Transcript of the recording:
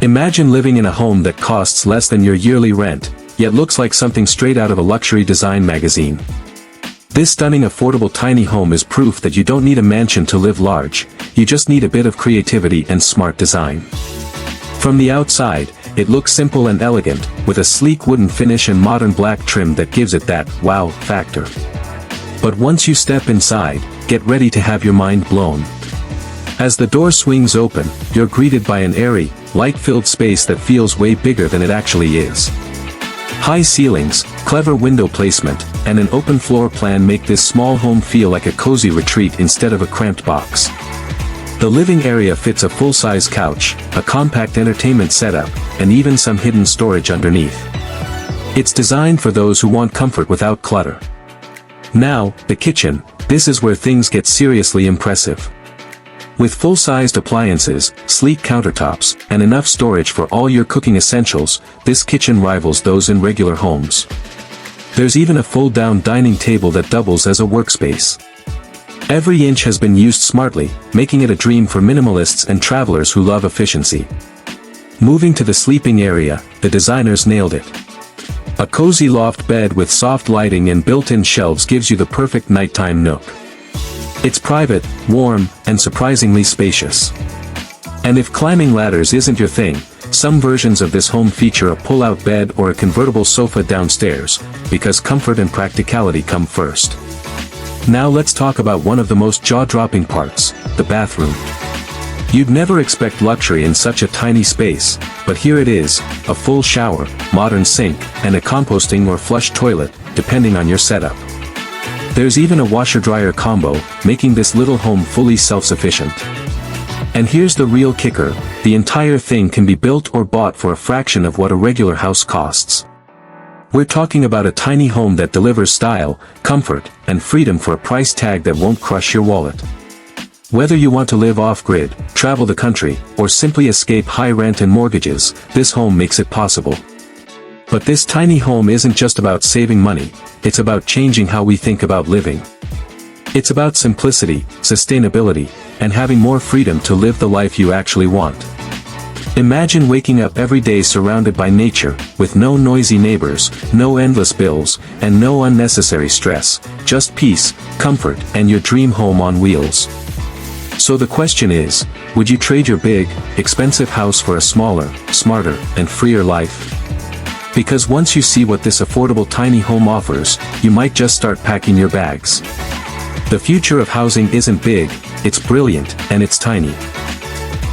Imagine living in a home that costs less than your yearly rent, yet looks like something straight out of a luxury design magazine. This stunning affordable tiny home is proof that you don't need a mansion to live large, you just need a bit of creativity and smart design. From the outside, it looks simple and elegant, with a sleek wooden finish and modern black trim that gives it that wow factor. But once you step inside, get ready to have your mind blown. As the door swings open, you're greeted by an airy, light-filled space that feels way bigger than it actually is. High ceilings, clever window placement, and an open floor plan make this small home feel like a cozy retreat instead of a cramped box. The living area fits a full-size couch, a compact entertainment setup, and even some hidden storage underneath. It's designed for those who want comfort without clutter. Now, the kitchen, this is where things get seriously impressive. With full-sized appliances, sleek countertops, and enough storage for all your cooking essentials, this kitchen rivals those in regular homes. There's even a fold-down dining table that doubles as a workspace. Every inch has been used smartly, making it a dream for minimalists and travelers who love efficiency. Moving to the sleeping area, the designers nailed it. A cozy loft bed with soft lighting and built-in shelves gives you the perfect nighttime nook. It's private, warm, and surprisingly spacious. And if climbing ladders isn't your thing, some versions of this home feature a pull-out bed or a convertible sofa downstairs, because comfort and practicality come first. Now let's talk about one of the most jaw-dropping parts, the bathroom. You'd never expect luxury in such a tiny space, but here it is, a full shower, modern sink, and a composting or flush toilet, depending on your setup. There's even a washer-dryer combo, making this little home fully self-sufficient. And here's the real kicker, the entire thing can be built or bought for a fraction of what a regular house costs. We're talking about a tiny home that delivers style, comfort, and freedom for a price tag that won't crush your wallet. Whether you want to live off-grid, travel the country, or simply escape high rent and mortgages, this home makes it possible. But this tiny home isn't just about saving money, it's about changing how we think about living. It's about simplicity, sustainability, and having more freedom to live the life you actually want. Imagine waking up every day surrounded by nature, with no noisy neighbors, no endless bills, and no unnecessary stress, just peace, comfort, and your dream home on wheels. So the question is, would you trade your big, expensive house for a smaller, smarter, and freer life? Because once you see what this affordable tiny home offers, you might just start packing your bags. The future of housing isn't big, it's brilliant, and it's tiny.